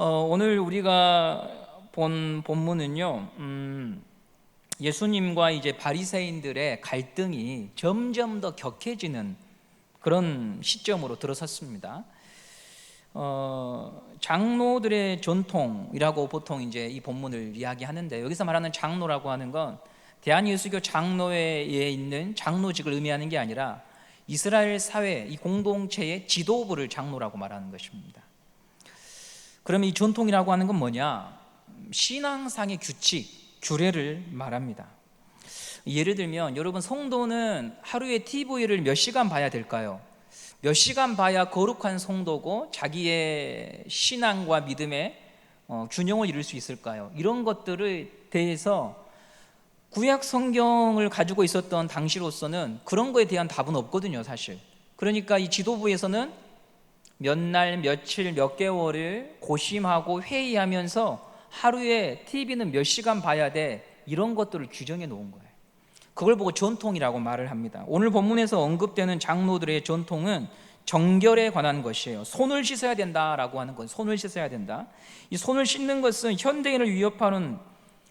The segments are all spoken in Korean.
오늘 우리가 본 본문은요, 예수님과 이제 바리새인들의 갈등이 점점 더 격해지는 그런 시점으로 들어섰습니다. 장로들의 전통이라고 보통 이제 이 본문을 이야기하는데, 여기서 말하는 장로라고 하는 건 대한예수교 장로회에 있는 장로직을 의미하는 게 아니라 이스라엘 사회, 이 공동체의 지도부를 장로라고 말하는 것입니다. 그럼 이 전통이라고 하는 건 뭐냐? 신앙상의 규칙, 규례를 말합니다. 예를 들면 여러분, 성도는 하루에 TV를 몇 시간 봐야 될까요? 몇 시간 봐야 거룩한 성도고 자기의 신앙과 믿음의 균형을 이룰 수 있을까요? 이런 것들에 대해서 구약 성경을 가지고 있었던 당시로서는 그런 거에 대한 답은 없거든요, 사실. 그러니까 이 지도부에서는 몇 날, 며칠, 몇 개월을 고심하고 회의하면서 하루에 TV는 몇 시간 봐야 돼, 이런 것들을 규정해 놓은 거예요. 그걸 보고 전통이라고 말을 합니다. 오늘 본문에서 언급되는 장로들의 전통은 정결에 관한 것이에요. 손을 씻어야 된다라고 하는 건, 손을 씻어야 된다. 이 손을 씻는 것은 현대인을 위협하는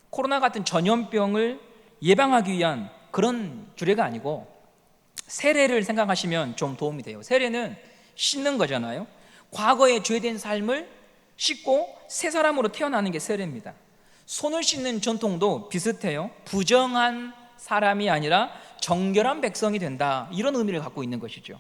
코로나 같은 전염병을 예방하기 위한 그런 규례가 아니고, 세례를 생각하시면 좀 도움이 돼요. 세례는 씻는 거잖아요. 과거의 죄된 삶을 씻고 새 사람으로 태어나는 게 세례입니다. 손을 씻는 전통도 비슷해요. 부정한 사람이 아니라 정결한 백성이 된다, 이런 의미를 갖고 있는 것이죠.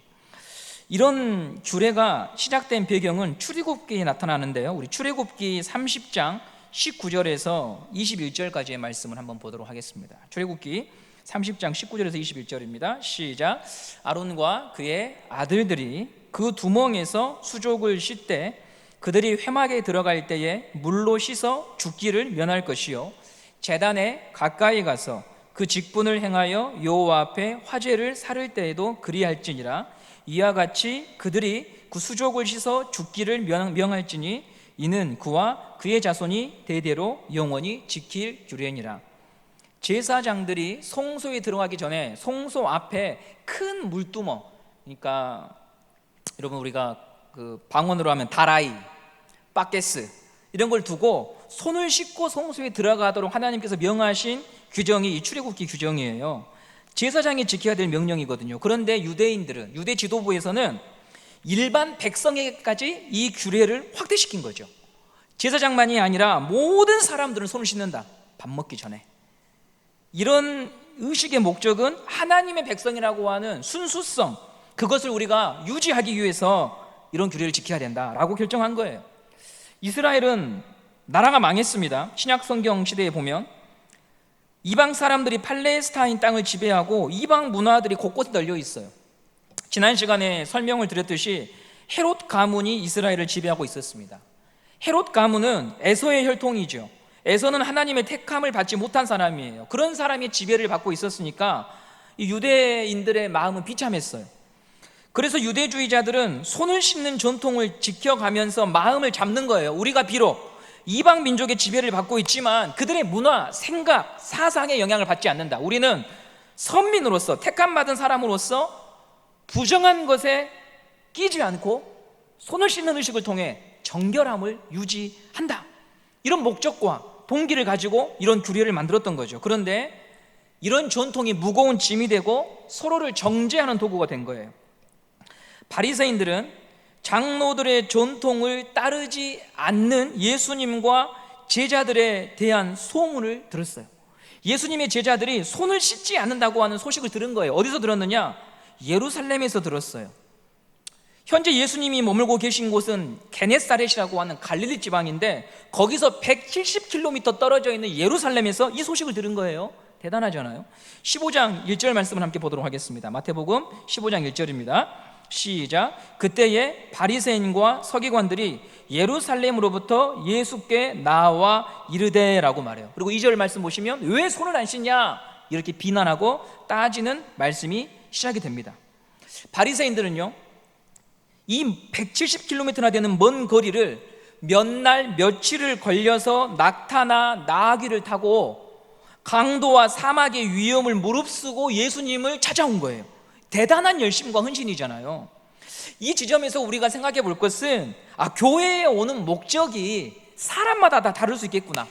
이런 규례가 시작된 배경은 출애굽기에 나타나는데요, 우리 출애굽기 30장 19절에서 21절까지의 말씀을 한번 보도록 하겠습니다. 출애굽기 30장 19절에서 21절입니다. 시작. 아론과 그의 아들들이 그 두멍에서 수족을 씻되 그들이 회막에 들어갈 때에 물로 씻어 죽기를 면할 것이요, 제단에 가까이 가서 그 직분을 행하여 여호와 앞에 화제를 살을 때에도 그리할지니라. 이와 같이 그들이 그 수족을 씻어 죽기를 명할지니 이는 그와 그의 자손이 대대로 영원히 지킬 규례니라. 제사장들이 성소에 들어가기 전에 성소 앞에 큰 물두멍, 그러니까 여러분 우리가 그 방언으로 하면 다라이, 바게스, 이런 걸 두고 손을 씻고 성소에 들어가도록 하나님께서 명하신 규정이 이 출애굽기 규정이에요. 제사장이 지켜야 될 명령이거든요. 그런데 유대인들은, 유대 지도부에서는 일반 백성에게까지 이 규례를 확대시킨 거죠. 제사장만이 아니라 모든 사람들은 손을 씻는다, 밥 먹기 전에. 이런 의식의 목적은 하나님의 백성이라고 하는 순수성, 그것을 우리가 유지하기 위해서 이런 규례를 지켜야 된다라고 결정한 거예요. 이스라엘은 나라가 망했습니다. 신약 성경 시대에 보면 이방 사람들이 팔레스타인 땅을 지배하고 이방 문화들이 곳곳에 널려 있어요. 지난 시간에 설명을 드렸듯이 헤롯 가문이 이스라엘을 지배하고 있었습니다. 헤롯 가문은 에서의 혈통이죠. 에서는 하나님의 택함을 받지 못한 사람이에요. 그런 사람이 지배를 받고 있었으니까 이 유대인들의 마음은 비참했어요. 그래서 유대주의자들은 손을 씻는 전통을 지켜가면서 마음을 잡는 거예요. 우리가 비록 이방 민족의 지배를 받고 있지만 그들의 문화, 생각, 사상에 영향을 받지 않는다. 우리는 선민으로서, 택함받은 사람으로서 부정한 것에 끼지 않고 손을 씻는 의식을 통해 정결함을 유지한다, 이런 목적과 동기를 가지고 이런 규례를 만들었던 거죠. 그런데 이런 전통이 무거운 짐이 되고 서로를 정죄하는 도구가 된 거예요. 바리새인들은 장로들의 전통을 따르지 않는 예수님과 제자들에 대한 소문을 들었어요. 예수님의 제자들이 손을 씻지 않는다고 하는 소식을 들은 거예요. 어디서 들었느냐? 예루살렘에서 들었어요. 현재 예수님이 머물고 계신 곳은 게네사렛이라고 하는 갈릴리 지방인데, 거기서 170km 떨어져 있는 예루살렘에서 이 소식을 들은 거예요. 대단하잖아요. 15장 1절 말씀을 함께 보도록 하겠습니다. 마태복음 15장 1절입니다. 시작. 그때에 바리새인과 서기관들이 예루살렘으로부터 예수께 나와 이르되, 라고 말해요. 그리고 2절 말씀 보시면 왜 손을 안 씻냐, 이렇게 비난하고 따지는 말씀이 시작이 됩니다. 바리새인들은요, 이 170km나 되는 먼 거리를 몇 날 며칠을 걸려서 낙타나 나귀를 타고 강도와 사막의 위험을 무릅쓰고 예수님을 찾아온 거예요. 대단한 열심과 헌신이잖아요. 이 지점에서 우리가 생각해 볼 것은 교회에 오는 목적이 사람마다 다 다를 수 있겠구나.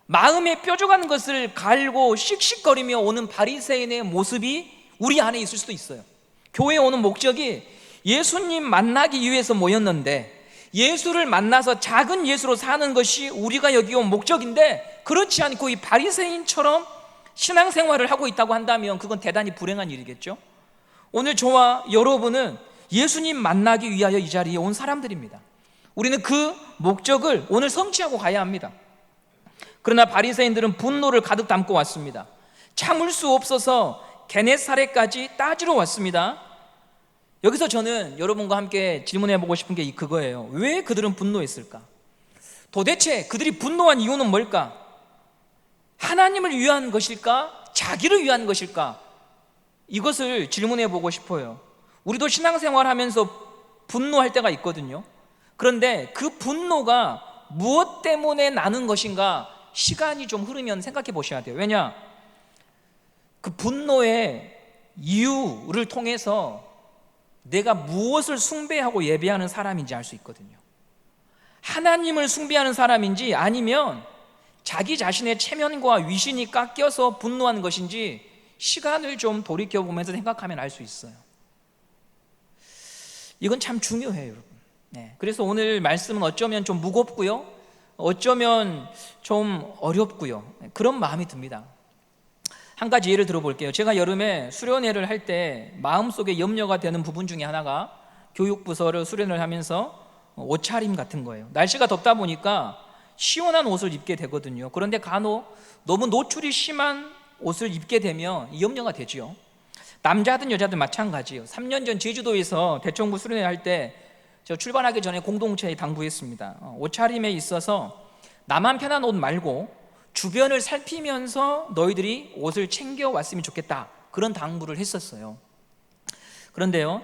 마음에 뾰족한 것을 갈고 씩씩거리며 오는 바리새인의 모습이 우리 안에 있을 수도 있어요. 교회에 오는 목적이 예수님 만나기 위해서 모였는데 예수를 만나서 작은 예수로 사는 것이 우리가 여기 온 목적인데, 그렇지 않고 이 바리새인처럼 신앙생활을 하고 있다고 한다면 그건 대단히 불행한 일이겠죠. 오늘 저와 여러분은 예수님 만나기 위하여 이 자리에 온 사람들입니다. 우리는 그 목적을 오늘 성취하고 가야 합니다. 그러나 바리새인들은 분노를 가득 담고 왔습니다. 참을 수 없어서 게네사렛까지 따지러 왔습니다. 여기서 저는 여러분과 함께 질문해 보고 싶은 게 그거예요. 왜 그들은 분노했을까? 도대체 그들이 분노한 이유는 뭘까? 하나님을 위한 것일까? 자기를 위한 것일까? 이것을 질문해 보고 싶어요. 우리도 신앙생활 하면서 분노할 때가 있거든요. 그런데 그 분노가 무엇 때문에 나는 것인가? 시간이 좀 흐르면 생각해 보셔야 돼요. 왜냐? 그 분노의 이유를 통해서 내가 무엇을 숭배하고 예배하는 사람인지 알 수 있거든요. 하나님을 숭배하는 사람인지 아니면 자기 자신의 체면과 위신이 깎여서 분노하는 것인지 시간을 좀 돌이켜보면서 생각하면 알 수 있어요. 이건 참 중요해요, 여러분. 그래서 오늘 말씀은 어쩌면 좀 무겁고요, 어쩌면 좀 어렵고요, 그런 마음이 듭니다. 한 가지 예를 들어볼게요. 제가 여름에 수련회를 할 때 마음속에 염려가 되는 부분 중에 하나가 교육부서를 수련을 하면서 옷차림 같은 거예요. 날씨가 덥다 보니까 시원한 옷을 입게 되거든요. 그런데 간혹 너무 노출이 심한 옷을 입게 되면 염려가 되죠. 남자든 여자든 마찬가지예요. 3년 전 제주도에서 대청부 수련회 할 때 저 출발하기 전에 공동체에 당부했습니다. 옷차림에 있어서 나만 편한 옷 말고 주변을 살피면서 너희들이 옷을 챙겨왔으면 좋겠다, 그런 당부를 했었어요. 그런데요,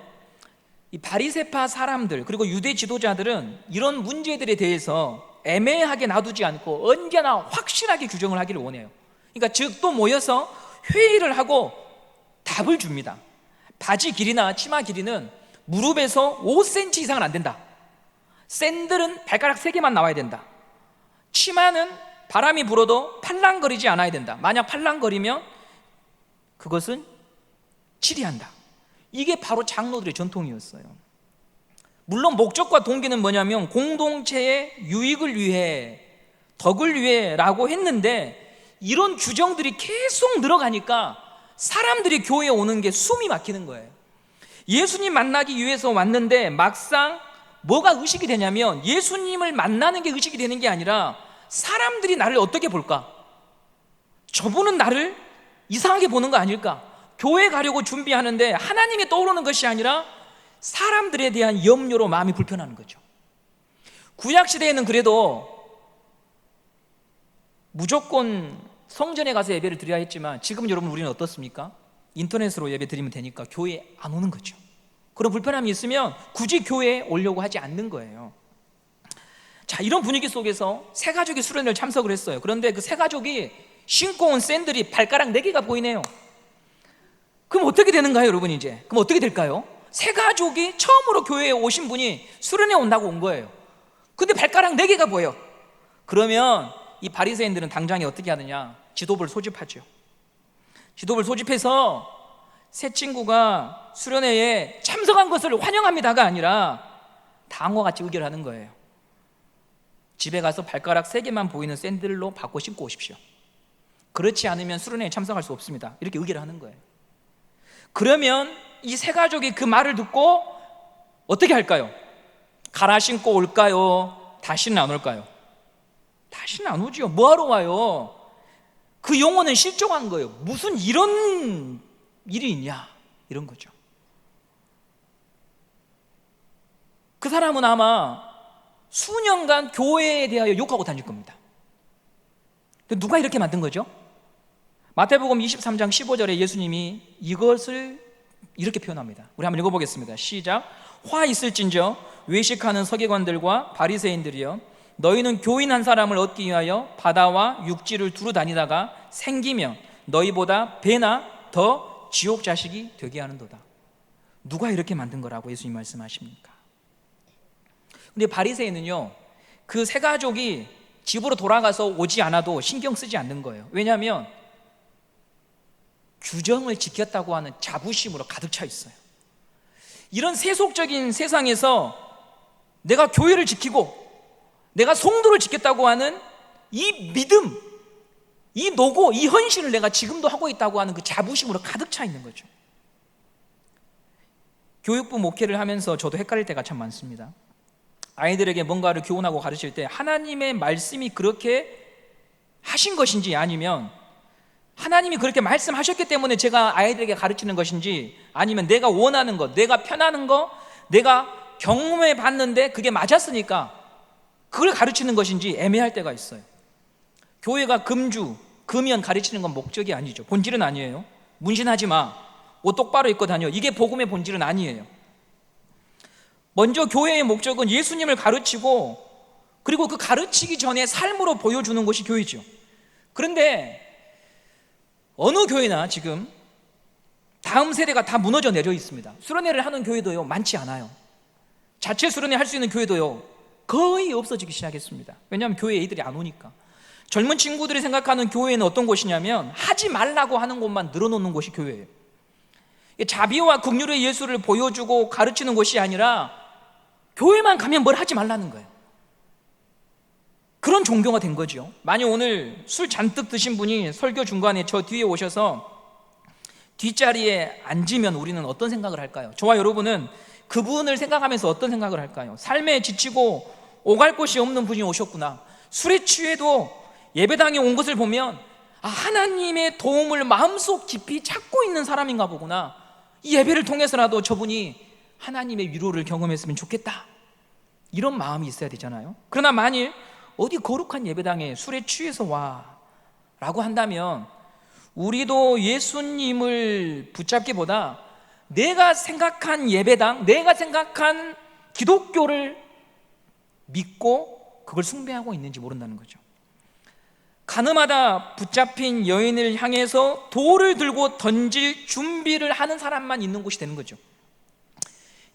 이 바리새파 사람들 그리고 유대 지도자들은 이런 문제들에 대해서 애매하게 놔두지 않고 언제나 확실하게 규정을 하기를 원해요. 그러니까 즉 또 모여서 회의를 하고 답을 줍니다. 바지 길이나 치마 길이는 무릎에서 5cm 이상은 안 된다. 샌들은 발가락 3개만 나와야 된다. 치마는 바람이 불어도 팔랑거리지 않아야 된다. 만약 팔랑거리면 그것은 치리한다. 이게 바로 장로들의 전통이었어요. 물론 목적과 동기는 뭐냐면 공동체의 유익을 위해, 덕을 위해라고 했는데 이런 규정들이 계속 늘어가니까 사람들이 교회에 오는 게 숨이 막히는 거예요. 예수님 만나기 위해서 왔는데 막상 뭐가 의식이 되냐면 예수님을 만나는 게 의식이 되는 게 아니라 사람들이 나를 어떻게 볼까? 저분은 나를 이상하게 보는 거 아닐까? 교회 가려고 준비하는데 하나님이 떠오르는 것이 아니라 사람들에 대한 염려로 마음이 불편하는 거죠. 구약시대에는 그래도 무조건 성전에 가서 예배를 드려야 했지만 지금 여러분 우리는 어떻습니까? 인터넷으로 예배 드리면 되니까 교회에 안 오는 거죠. 그런 불편함이 있으면 굳이 교회에 오려고 하지 않는 거예요. 자, 이런 분위기 속에서 세 가족이 수련회를 참석을 했어요. 그런데 그 세 가족이 신고 온 샌들이 발가락 4개가 보이네요. 그럼 어떻게 되는가요, 여러분? 이제 그럼 어떻게 될까요? 세 가족이 처음으로 교회에 오신 분이 수련회 온다고 온 거예요. 근데 발가락 4개가 보여. 그러면 이 바리새인들은 당장에 어떻게 하느냐? 지도부를 소집하죠. 지도부를 소집해서 세 친구가 수련회에 참석한 것을 환영합니다가 아니라 다음과 같이 의결하는 거예요. 집에 가서 발가락 3개만 보이는 샌들로 바꿔 신고 오십시오. 그렇지 않으면 수련회에 참석할 수 없습니다. 이렇게 의결을 하는 거예요. 그러면 이 세 가족이 그 말을 듣고 어떻게 할까요? 갈아 신고 올까요? 다시는 안 올까요? 다시는 안 오지요. 뭐하러 와요? 그 영혼은 실종한 거예요. 무슨 이런 일이 있냐, 이런 거죠. 그 사람은 아마 수년간 교회에 대하여 욕하고 다닐 겁니다. 누가 이렇게 만든 거죠? 마태복음 23장 15절에 예수님이 이것을 이렇게 표현합니다. 우리 한번 읽어보겠습니다. 시작. 화 있을진저 외식하는 서기관들과 바리새인들이여, 너희는 교인 한 사람을 얻기 위하여 바다와 육지를 두루 다니다가 생기면 너희보다 배나 더 지옥 자식이 되게 하는도다. 누가 이렇게 만든 거라고 예수님 말씀하십니까? 근데 바리새인은요, 그 세 가족이 집으로 돌아가서 오지 않아도 신경 쓰지 않는 거예요. 왜냐하면 규정을 지켰다고 하는 자부심으로 가득 차 있어요. 이런 세속적인 세상에서 내가 교회를 지키고 내가 성도를 지켰다고 하는 이 믿음, 이 노고, 이 헌신을 내가 지금도 하고 있다고 하는 그 자부심으로 가득 차 있는 거죠. 교육부 목회를 하면서 저도 헷갈릴 때가 참 많습니다. 아이들에게 뭔가를 교훈하고 가르칠 때 하나님의 말씀이 그렇게 하신 것인지, 아니면 하나님이 그렇게 말씀하셨기 때문에 제가 아이들에게 가르치는 것인지, 아니면 내가 원하는 것, 내가 편하는 것, 내가 경험해 봤는데 그게 맞았으니까 그걸 가르치는 것인지 애매할 때가 있어요. 교회가 금연 가르치는 건 목적이 아니죠. 본질은 아니에요. 문신하지 마, 옷 똑바로 입고 다녀, 이게 복음의 본질은 아니에요. 먼저 교회의 목적은 예수님을 가르치고, 그리고 그 가르치기 전에 삶으로 보여주는 것이 교회죠. 그런데 어느 교회나 지금 다음 세대가 다 무너져 내려 있습니다. 수련회를 하는 교회도요, 많지 않아요. 자체 수련회 할 수 있는 교회도요, 거의 없어지기 시작했습니다. 왜냐하면 교회에 애들이 안 오니까. 젊은 친구들이 생각하는 교회는 어떤 곳이냐면 하지 말라고 하는 곳만 늘어놓는 곳이 교회예요. 자비와 긍휼의 예수를 보여주고 가르치는 곳이 아니라 교회만 가면 뭘 하지 말라는 거예요. 그런 종교가 된 거죠. 만약 오늘 술 잔뜩 드신 분이 설교 중간에 저 뒤에 오셔서 뒷자리에 앉으면 우리는 어떤 생각을 할까요? 저와 여러분은 그분을 생각하면서 어떤 생각을 할까요? 삶에 지치고 오갈 곳이 없는 분이 오셨구나, 술에 취해도 예배당에 온 것을 보면 하나님의 도움을 마음속 깊이 찾고 있는 사람인가 보구나, 이 예배를 통해서라도 저분이 하나님의 위로를 경험했으면 좋겠다, 이런 마음이 있어야 되잖아요. 그러나 만일 어디 거룩한 예배당에 술에 취해서 와 라고 한다면 우리도 예수님을 붙잡기보다 내가 생각한 예배당, 내가 생각한 기독교를 믿고 그걸 숭배하고 있는지 모른다는 거죠. 가늠하다 붙잡힌 여인을 향해서 돌을 들고 던질 준비를 하는 사람만 있는 곳이 되는 거죠.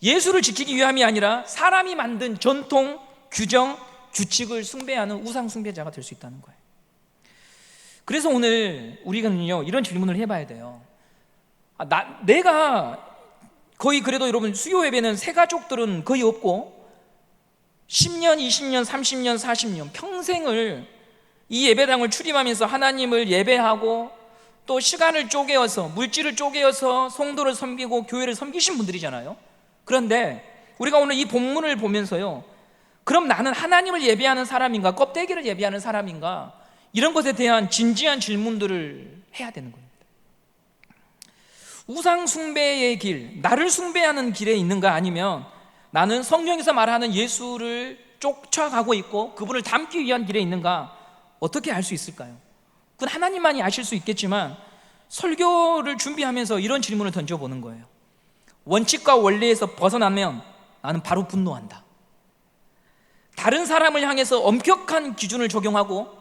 예수를 지키기 위함이 아니라 사람이 만든 전통, 규정, 규칙을 숭배하는 우상 숭배자가 될 수 있다는 거예요. 그래서 오늘 우리는요, 이런 질문을 해봐야 돼요. 내가 거의, 그래도 여러분 수요 예배는 새 가족들은 거의 없고 10년, 20년, 30년, 40년 평생을 이 예배당을 출입하면서 하나님을 예배하고 또 시간을 쪼개어서, 물질을 쪼개어서 성도를 섬기고 교회를 섬기신 분들이잖아요. 그런데 우리가 오늘 이 본문을 보면서요, 그럼 나는 하나님을 예배하는 사람인가, 껍데기를 예배하는 사람인가, 이런 것에 대한 진지한 질문들을 해야 되는 겁니다. 우상 숭배의 길, 나를 숭배하는 길에 있는가, 아니면 나는 성경에서 말하는 예수를 쫓아가고 있고 그분을 닮기 위한 길에 있는가, 어떻게 알 수 있을까요? 그건 하나님만이 아실 수 있겠지만 설교를 준비하면서 이런 질문을 던져보는 거예요. 원칙과 원리에서 벗어나면 나는 바로 분노한다. 다른 사람을 향해서 엄격한 기준을 적용하고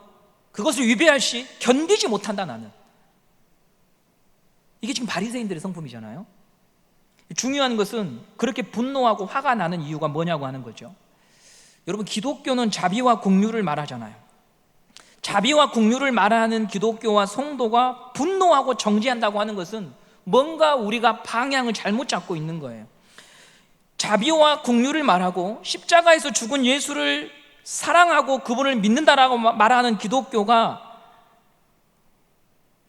그것을 위배할 시 견디지 못한다, 나는. 이게 지금 바리새인들의 성품이잖아요. 중요한 것은 그렇게 분노하고 화가 나는 이유가 뭐냐고 하는 거죠. 여러분, 기독교는 자비와 긍휼을 말하잖아요. 자비와 긍휼을 말하는 기독교와 성도가 분노하고 정죄한다고 하는 것은 뭔가 우리가 방향을 잘못 잡고 있는 거예요. 자비와 긍휼을 말하고 십자가에서 죽은 예수를 사랑하고 그분을 믿는다라고 말하는 기독교가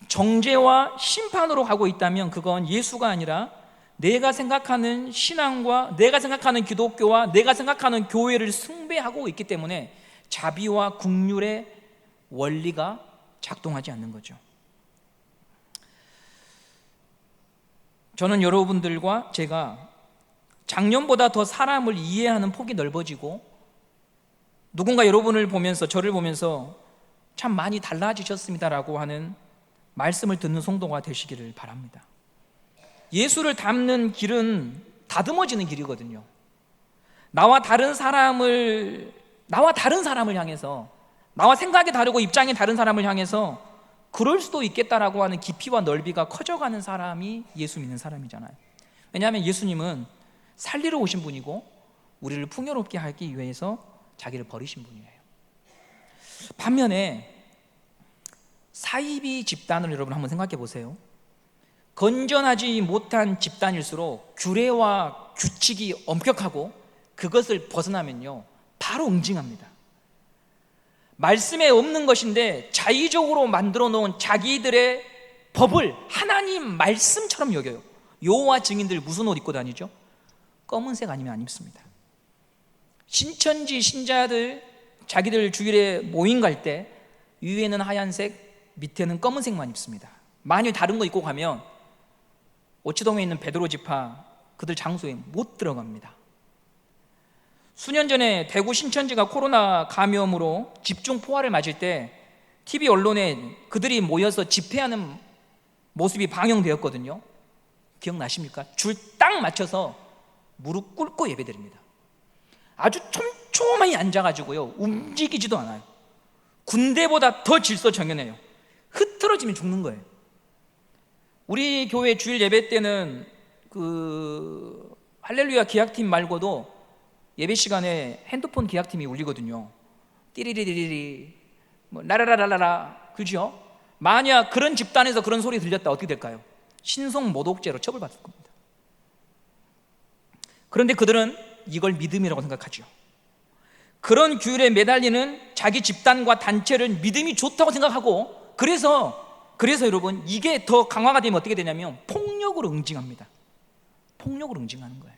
정죄와 심판으로 가고 있다면 그건 예수가 아니라 내가 생각하는 신앙과 내가 생각하는 기독교와 내가 생각하는 교회를 숭배하고 있기 때문에 자비와 긍휼의 원리가 작동하지 않는 거죠. 저는 여러분들과 제가 작년보다 더 사람을 이해하는 폭이 넓어지고 누군가 여러분을 보면서, 저를 보면서 참 많이 달라지셨습니다라고 하는 말씀을 듣는 성도가 되시기를 바랍니다. 예수를 닮는 길은 다듬어지는 길이거든요. 나와 다른 사람을 향해서, 나와 생각이 다르고 입장이 다른 사람을 향해서 그럴 수도 있겠다라고 하는 깊이와 넓이가 커져가는 사람이 예수 믿는 사람이잖아요. 왜냐하면 예수님은 살리러 오신 분이고 우리를 풍요롭게 하기 위해서 자기를 버리신 분이에요. 반면에 사이비 집단을 여러분 한번 생각해 보세요. 건전하지 못한 집단일수록 규례와 규칙이 엄격하고 그것을 벗어나면요 바로 응징합니다. 말씀에 없는 것인데 자의적으로 만들어 놓은 자기들의 법을 하나님 말씀처럼 여겨요. 여호와 증인들 무슨 옷 입고 다니죠? 검은색 아니면 안 입습니다. 신천지 신자들 자기들 주일에 모임 갈 때 위에는 하얀색, 밑에는 검은색만 입습니다. 만일 다른 거 입고 가면 오치동에 있는 베드로 지파 그들 장소에 못 들어갑니다. 수년 전에 대구 신천지가 코로나 감염으로 집중 포화를 맞을 때 TV 언론에 그들이 모여서 집회하는 모습이 방영되었거든요. 기억나십니까? 줄 딱 맞춰서 무릎 꿇고 예배드립니다. 아주 촘촘히 앉아가지고요 움직이지도 않아요. 군대보다 더 질서정연해요. 흐트러지면 죽는 거예요. 우리 교회 주일 예배 때는 그 할렐루야 기악팀 말고도 예배 시간에 핸드폰 기악팀이 울리거든요. 띠리리리리 뭐 라라라라라, 그죠? 만약 그런 집단에서 그런 소리 들렸다 어떻게 될까요? 신성 모독죄로 처벌받을 겁니다. 그런데 그들은 이걸 믿음이라고 생각하죠. 그런 규율에 매달리는 자기 집단과 단체를 믿음이 좋다고 생각하고 그래서 여러분 이게 더 강화가 되면 어떻게 되냐면 폭력으로 응징합니다. 폭력으로 응징하는 거예요.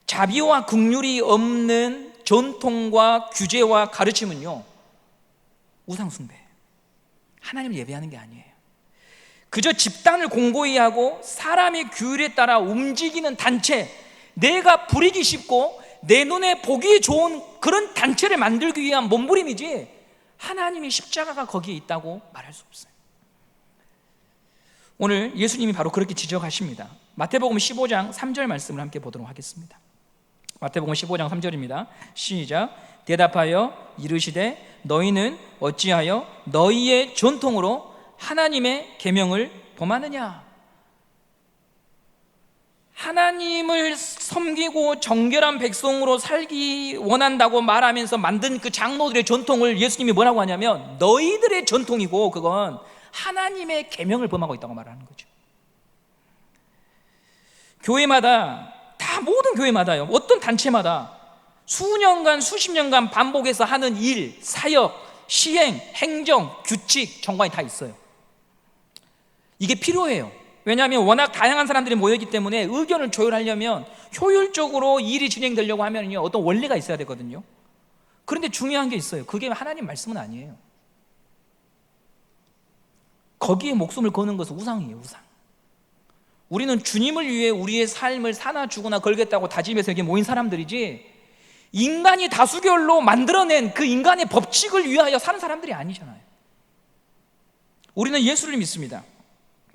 자비와 긍휼이 없는 전통과 규제와 가르침은요 우상숭배, 하나님을 예배하는 게 아니에요. 그저 집단을 공고히 하고 사람의 규율에 따라 움직이는 단체, 내가 부리기 쉽고 내 눈에 보기 좋은 그런 단체를 만들기 위한 몸부림이지 하나님의 십자가가 거기에 있다고 말할 수 없어요. 오늘 예수님이 바로 그렇게 지적하십니다. 마태복음 15장 3절 말씀을 함께 보도록 하겠습니다. 마태복음 15장 3절입니다. 시작. 대답하여 이르시되 너희는 어찌하여 너희의 전통으로 하나님의 계명을 범하느냐. 하나님을 섬기고 정결한 백성으로 살기 원한다고 말하면서 만든 그 장로들의 전통을 예수님이 뭐라고 하냐면 너희들의 전통이고 그건 하나님의 계명을 범하고 있다고 말하는 거죠. 교회마다 다 모든 교회마다요 어떤 단체마다 수년간 수십 년간 반복해서 하는 일, 사역, 시행, 행정, 규칙, 정관이 다 있어요. 이게 필요해요. 왜냐하면 워낙 다양한 사람들이 모여있기 때문에 의견을 조율하려면 효율적으로 일이 진행되려고 하면 어떤 원리가 있어야 되거든요. 그런데 중요한 게 있어요. 그게 하나님 말씀은 아니에요. 거기에 목숨을 거는 것은 우상이에요. 우상. 우리는 주님을 위해 우리의 삶을 사나 죽으나 걸겠다고 다짐해서 여기 모인 사람들이지 인간이 다수결로 만들어낸 그 인간의 법칙을 위하여 사는 사람들이 아니잖아요. 우리는 예수를 믿습니다.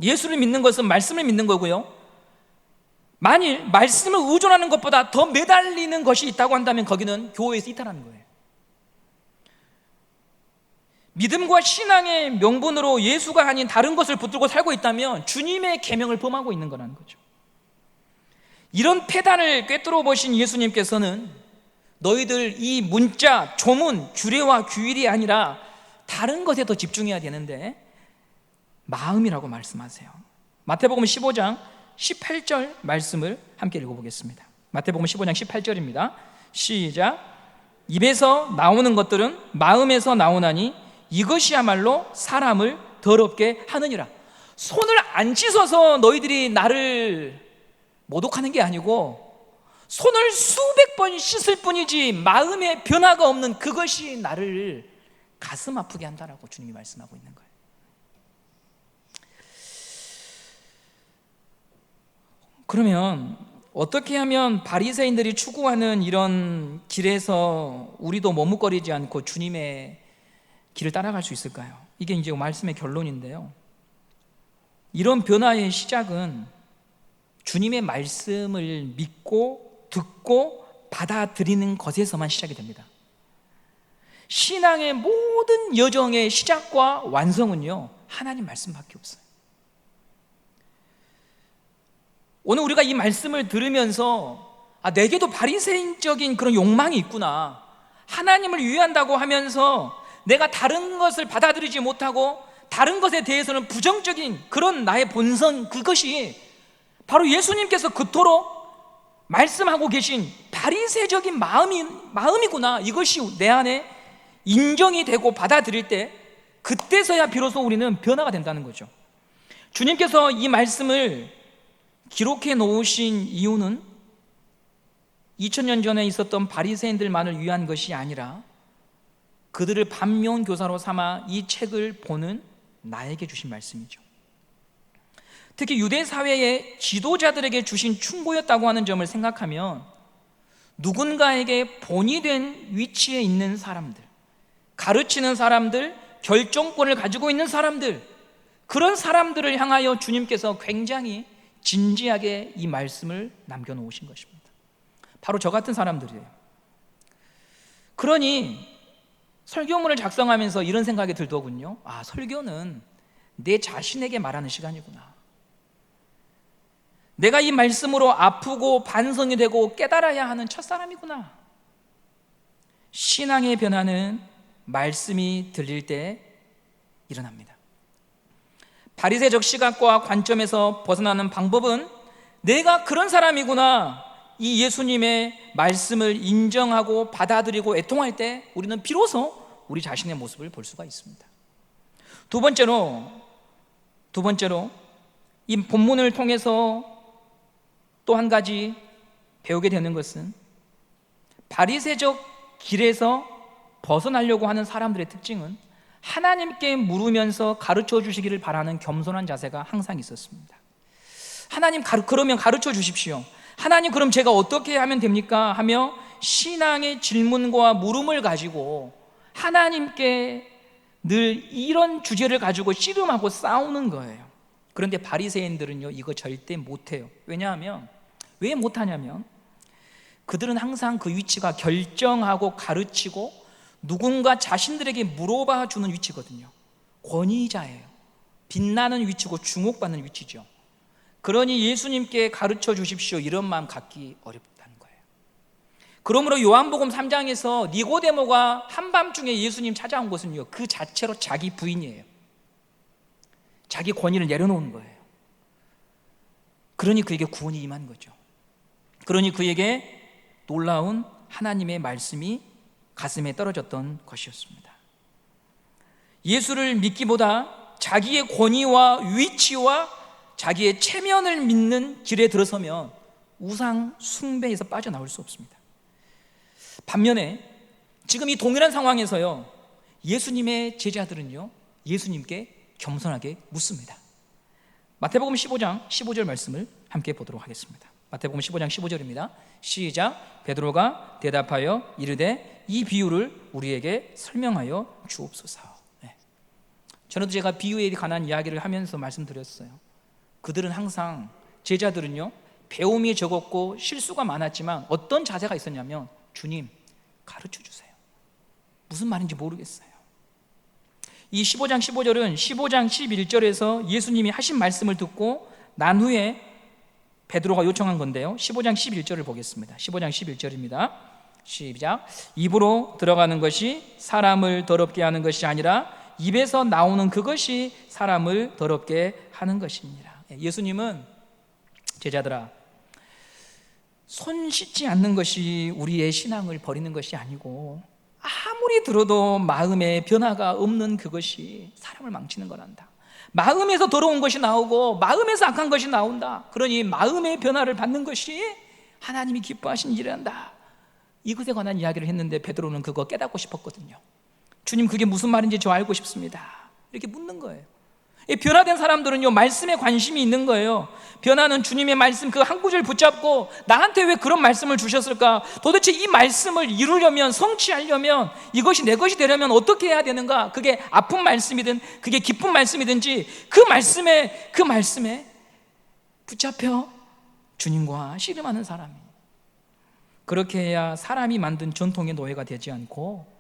예수를 믿는 것은 말씀을 믿는 거고요. 만일 말씀을 의존하는 것보다 더 매달리는 것이 있다고 한다면 거기는 교회에서 이탈하는 거예요. 믿음과 신앙의 명분으로 예수가 아닌 다른 것을 붙들고 살고 있다면 주님의 계명을 범하고 있는 거라는 거죠. 이런 폐단을 꿰뚫어 보신 예수님께서는 너희들 이 문자, 조문, 규례와 규율이 아니라 다른 것에 더 집중해야 되는데 마음이라고 말씀하세요. 마태복음 15장 18절 말씀을 함께 읽어보겠습니다. 마태복음 15장 18절입니다. 시작. 입에서 나오는 것들은 마음에서 나오나니 이것이야말로 사람을 더럽게 하느니라. 손을 안 씻어서 너희들이 나를 모독하는 게 아니고 손을 수백 번 씻을 뿐이지 마음에 변화가 없는 그것이 나를 가슴 아프게 한다라고 주님이 말씀하고 있는 거예요. 그러면 어떻게 하면 바리새인들이 추구하는 이런 길에서 우리도 머뭇거리지 않고 주님의 길을 따라갈 수 있을까요? 이게 이제 말씀의 결론인데요. 이런 변화의 시작은 주님의 말씀을 믿고 듣고 받아들이는 것에서만 시작이 됩니다. 신앙의 모든 여정의 시작과 완성은요 하나님 말씀밖에 없어요. 오늘 우리가 이 말씀을 들으면서 내게도 바리새인적인 그런 욕망이 있구나, 하나님을 위한다고 하면서 내가 다른 것을 받아들이지 못하고 다른 것에 대해서는 부정적인 그런 나의 본성, 그것이 바로 예수님께서 그토록 말씀하고 계신 바리새적인 마음이구나, 이것이 내 안에 인정이 되고 받아들일 때, 그때서야 비로소 우리는 변화가 된다는 거죠. 주님께서 이 말씀을 기록해 놓으신 이유는 2000년 전에 있었던 바리새인들만을 위한 것이 아니라 그들을 반면교사로 삼아 이 책을 보는 나에게 주신 말씀이죠. 특히 유대 사회의 지도자들에게 주신 충고였다고 하는 점을 생각하면, 누군가에게 본이 된 위치에 있는 사람들, 가르치는 사람들, 결정권을 가지고 있는 사람들, 그런 사람들을 향하여 주님께서 굉장히 진지하게 이 말씀을 남겨놓으신 것입니다. 바로 저 같은 사람들이에요. 그러니 설교문을 작성하면서 이런 생각이 들더군요. 설교는 내 자신에게 말하는 시간이구나. 내가 이 말씀으로 아프고 반성이 되고 깨달아야 하는 첫사람이구나. 신앙의 변화는 말씀이 들릴 때 일어납니다. 바리새적 시각과 관점에서 벗어나는 방법은 내가 그런 사람이구나, 이 예수님의 말씀을 인정하고 받아들이고 애통할 때 우리는 비로소 우리 자신의 모습을 볼 수가 있습니다. 두 번째로 이 본문을 통해서 또 한 가지 배우게 되는 것은, 바리새적 길에서 벗어나려고 하는 사람들의 특징은 하나님께 물으면서 가르쳐 주시기를 바라는 겸손한 자세가 항상 있었습니다. 하나님, 그러면 가르쳐 주십시오. 하나님, 그럼 제가 어떻게 하면 됩니까? 하며 신앙의 질문과 물음을 가지고 하나님께 늘 이런 주제를 가지고 씨름하고 싸우는 거예요. 그런데 바리새인들은요, 이거 절대 못해요. 왜 못하냐면 그들은 항상 그 위치가 결정하고 가르치고 누군가 자신들에게 물어봐 주는 위치거든요. 권위자예요. 빛나는 위치고 주목받는 위치죠. 그러니 예수님께 가르쳐 주십시오, 이런 마음 갖기 어렵다는 거예요. 그러므로 요한복음 3장에서 니고데모가 한밤중에 예수님 찾아온 것은요, 그 자체로 자기 부인이에요. 자기 권위를 내려놓은 거예요. 그러니 그에게 구원이 임한 거죠. 그러니 그에게 놀라운 하나님의 말씀이 가슴에 떨어졌던 것이었습니다. 예수를 믿기보다 자기의 권위와 위치와 자기의 체면을 믿는 길에 들어서면 우상 숭배에서 빠져나올 수 없습니다. 반면에 지금 이 동일한 상황에서요, 예수님의 제자들은요, 예수님께 겸손하게 묻습니다. 마태복음 15장 15절 말씀을 함께 보도록 하겠습니다. 마태복음 15장 15절입니다. 시작. 베드로가 대답하여 이르되 이 비유를 우리에게 설명하여 주옵소서. 전에도 제가 비유에 관한 이야기를 하면서 말씀드렸어요. 그들은 항상, 제자들은요, 배움이 적었고 실수가 많았지만 어떤 자세가 있었냐면, 주님 가르쳐 주세요. 무슨 말인지 모르겠어요. 이 15장 15절은 15장 11절에서 예수님이 하신 말씀을 듣고 난 후에 베드로가 요청한 건데요, 15장 11절을 보겠습니다. 15장 11절입니다. 시작. 입으로 들어가는 것이 사람을 더럽게 하는 것이 아니라 입에서 나오는 그것이 사람을 더럽게 하는 것입니다. 예수님은, 제자들아, 손 씻지 않는 것이 우리의 신앙을 버리는 것이 아니고, 아무리 들어도 마음에 변화가 없는 그것이 사람을 망치는 거란다. 마음에서 더러운 것이 나오고 마음에서 악한 것이 나온다. 그러니 마음의 변화를 받는 것이 하나님이 기뻐하신 일이란다. 이것에 관한 이야기를 했는데 베드로는 그거 깨닫고 싶었거든요. 주님, 그게 무슨 말인지 저 알고 싶습니다. 이렇게 묻는 거예요. 이 변화된 사람들은요, 말씀에 관심이 있는 거예요. 변화는 주님의 말씀 그 한 구절 붙잡고, 나한테 왜 그런 말씀을 주셨을까? 도대체 이 말씀을 이루려면, 성취하려면, 이것이 내 것이 되려면 어떻게 해야 되는가? 그게 아픈 말씀이든 그게 기쁜 말씀이든지 그 말씀에 붙잡혀 주님과 씨름하는 사람이, 그렇게 해야 사람이 만든 전통의 노예가 되지 않고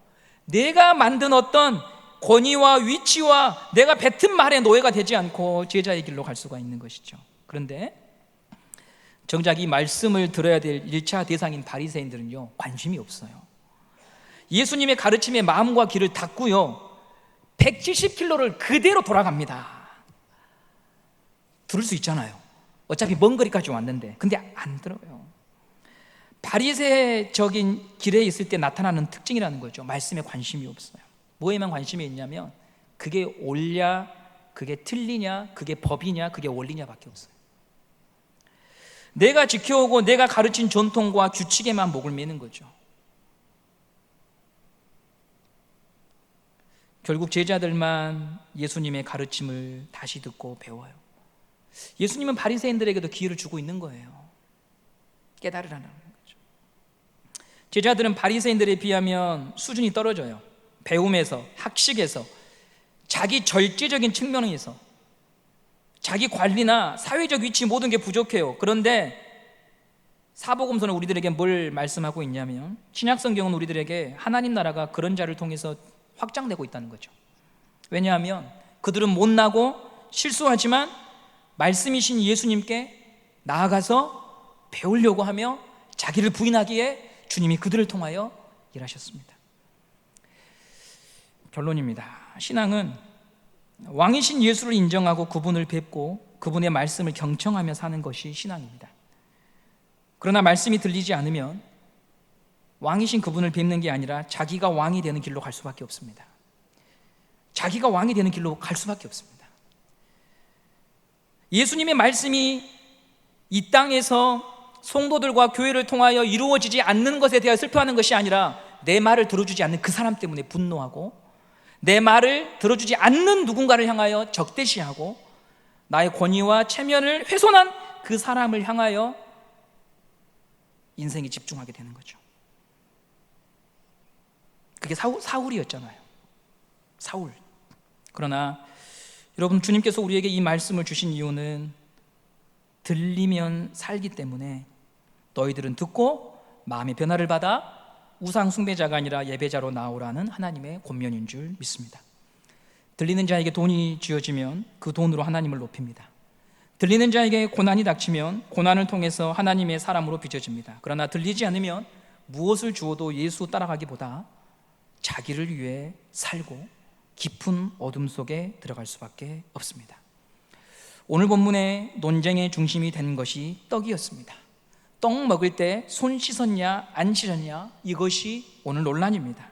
내가 만든 어떤 권위와 위치와 내가 뱉은 말의 노예가 되지 않고 제자의 길로 갈 수가 있는 것이죠. 그런데 정작 이 말씀을 들어야 될 1차 대상인 바리새인들은요, 관심이 없어요. 예수님의 가르침에 마음과 귀를 닫고요, 170km를 그대로 돌아갑니다. 들을 수 있잖아요. 어차피 먼 거리까지 왔는데. 근데 안 들어요. 바리새적인 길에 있을 때 나타나는 특징이라는 거죠. 말씀에 관심이 없어요. 뭐에만 관심이 있냐면 그게 옳냐, 그게 틀리냐, 그게 법이냐, 그게 원리냐 밖에 없어요. 내가 지켜오고 내가 가르친 전통과 규칙에만 목을 매는 거죠. 결국 제자들만 예수님의 가르침을 다시 듣고 배워요. 예수님은 바리새인들에게도 기회를 주고 있는 거예요. 깨달으라는 거죠. 제자들은 바리새인들에 비하면 수준이 떨어져요. 배움에서, 학식에서, 자기 절제적인 측면에서, 자기 관리나 사회적 위치 모든 게 부족해요. 그런데 사복음서는 우리들에게 뭘 말씀하고 있냐면, 신약성경은 우리들에게 하나님 나라가 그런 자를 통해서 확장되고 있다는 거죠. 왜냐하면 그들은 못나고 실수하지만 말씀이신 예수님께 나아가서 배우려고 하며 자기를 부인하기에 주님이 그들을 통하여 일하셨습니다. 결론입니다. 신앙은 왕이신 예수를 인정하고 그분을 뵙고 그분의 말씀을 경청하며 사는 것이 신앙입니다. 그러나 말씀이 들리지 않으면 왕이신 그분을 뵙는 게 아니라 자기가 왕이 되는 길로 갈 수밖에 없습니다. 자기가 왕이 되는 길로 갈 수밖에 없습니다. 예수님의 말씀이 이 땅에서 성도들과 교회를 통하여 이루어지지 않는 것에 대해 슬퍼하는 것이 아니라 내 말을 들어주지 않는 그 사람 때문에 분노하고, 내 말을 들어주지 않는 누군가를 향하여 적대시하고, 나의 권위와 체면을 훼손한 그 사람을 향하여 인생이 집중하게 되는 거죠. 그게 사울이었잖아요. 사울. 그러나 여러분, 주님께서 우리에게 이 말씀을 주신 이유는 들리면 살기 때문에 너희들은 듣고 마음의 변화를 받아 우상 숭배자가 아니라 예배자로 나오라는 하나님의 권면인 줄 믿습니다. 들리는 자에게 돈이 쥐어지면 그 돈으로 하나님을 높입니다. 들리는 자에게 고난이 닥치면 고난을 통해서 하나님의 사람으로 빚어집니다. 그러나 들리지 않으면 무엇을 주어도 예수 따라가기보다 자기를 위해 살고 깊은 어둠 속에 들어갈 수밖에 없습니다. 오늘 본문의 논쟁의 중심이 된 것이 떡이었습니다. 떡 먹을 때 손 씻었냐 안 씻었냐, 이것이 오늘 논란입니다.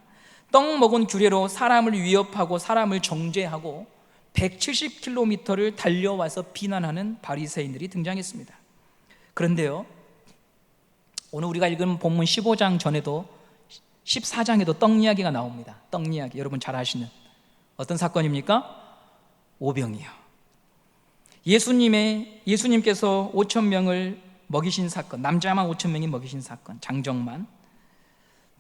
떡 먹은 규례로 사람을 위협하고 사람을 정죄하고 170km를 달려와서 비난하는 바리새인들이 등장했습니다. 그런데요, 오늘 우리가 읽은 본문 15장 전에도 14장에도 떡 이야기가 나옵니다. 떡 이야기, 여러분 잘 아시는 어떤 사건입니까? 오병이요. 예수님께서 5,000명을 먹이신 사건, 남자만 5,000명이 먹이신 사건, 장정만.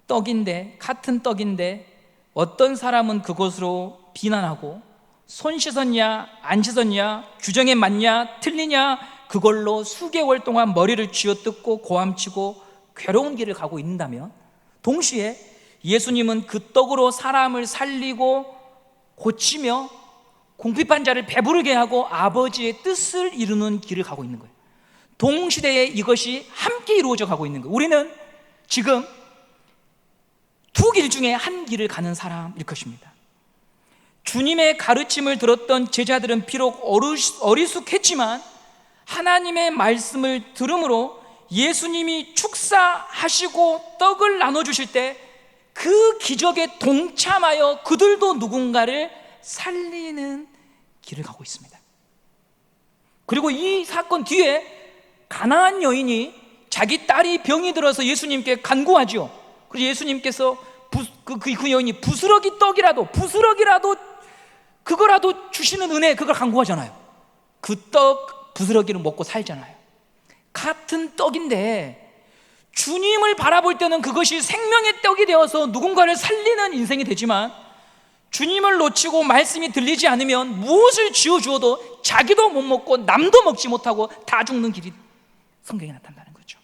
떡인데, 같은 떡인데 어떤 사람은 그것으로 비난하고 손 씻었냐 안 씻었냐, 규정에 맞냐 틀리냐, 그걸로 수개월 동안 머리를 쥐어뜯고 고함치고 괴로운 길을 가고 있는다면, 동시에 예수님은 그 떡으로 사람을 살리고 고치며 궁핍한 자를 배부르게 하고 아버지의 뜻을 이루는 길을 가고 있는 거예요. 동시대에 이것이 함께 이루어져 가고 있는 거예요. 우리는 지금 두 길 중에 한 길을 가는 사람일 것입니다. 주님의 가르침을 들었던 제자들은 비록 어리숙했지만 하나님의 말씀을 들음으로 예수님이 축사하시고 떡을 나눠주실 때 그 기적에 동참하여 그들도 누군가를 살리는 길을 가고 있습니다. 그리고 이 사건 뒤에 가나안 여인이 자기 딸이 병이 들어서 예수님께 간구하죠. 그래서 예수님께서 그 여인이 부스러기 떡이라도 그거라도 주시는 은혜, 그걸 간구하잖아요. 그 떡 부스러기를 먹고 살잖아요. 같은 떡인데 주님을 바라볼 때는 그것이 생명의 떡이 되어서 누군가를 살리는 인생이 되지만, 주님을 놓치고 말씀이 들리지 않으면 무엇을 쥐어주어도 자기도 못 먹고 남도 먹지 못하고 다 죽는 길이 성경에 나타난다는 거죠.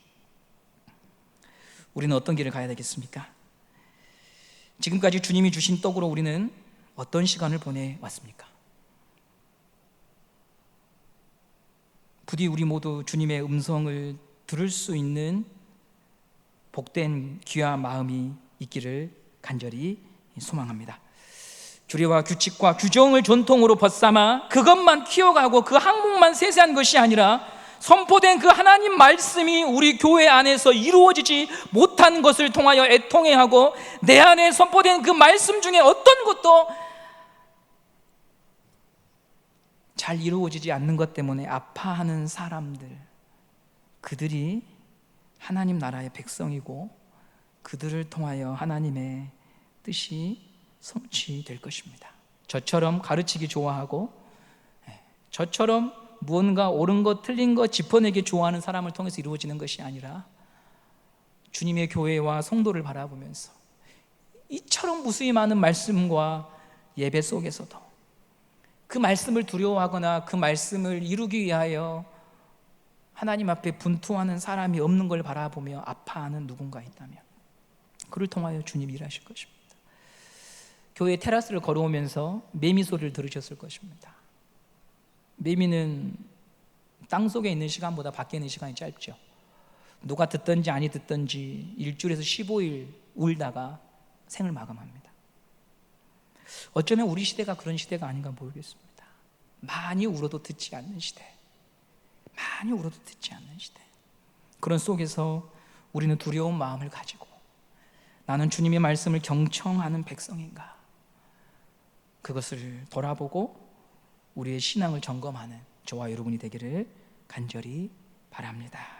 우리는 어떤 길을 가야 되겠습니까? 지금까지 주님이 주신 떡으로 우리는 어떤 시간을 보내왔습니까? 부디 우리 모두 주님의 음성을 들을 수 있는 복된 귀와 마음이 있기를 간절히 소망합니다. 규례와 규칙과 규정을 전통으로 벗삼아 그것만 키워가고 그 항목만 세세한 것이 아니라 선포된 그 하나님 말씀이 우리 교회 안에서 이루어지지 못한 것을 통하여 애통해하고 내 안에 선포된 그 말씀 중에 어떤 것도 잘 이루어지지 않는 것 때문에 아파하는 사람들, 그들이 하나님 나라의 백성이고 그들을 통하여 하나님의 뜻이 성취될 것입니다. 저처럼 가르치기 좋아하고 저처럼 무언가 옳은 것 틀린 것 짚어내기 좋아하는 사람을 통해서 이루어지는 것이 아니라 주님의 교회와 성도를 바라보면서 이처럼 무수히 많은 말씀과 예배 속에서도 그 말씀을 두려워하거나 그 말씀을 이루기 위하여 하나님 앞에 분투하는 사람이 없는 걸 바라보며 아파하는 누군가 있다면 그를 통하여 주님이 일하실 것입니다. 교회 테라스를 걸어오면서 매미 소리를 들으셨을 것입니다. 매미는 땅속에 있는 시간보다 밖에 있는 시간이 짧죠. 누가 듣든지 아니 듣든지 일주일에서 15일 울다가 생을 마감합니다. 어쩌면 우리 시대가 그런 시대가 아닌가 모르겠습니다. 많이 울어도 듣지 않는 시대, 많이 울어도 듣지 않는 시대. 그런 속에서 우리는 두려운 마음을 가지고 나는 주님의 말씀을 경청하는 백성인가, 그것을 돌아보고 우리의 신앙을 점검하는 저와 여러분이 되기를 간절히 바랍니다.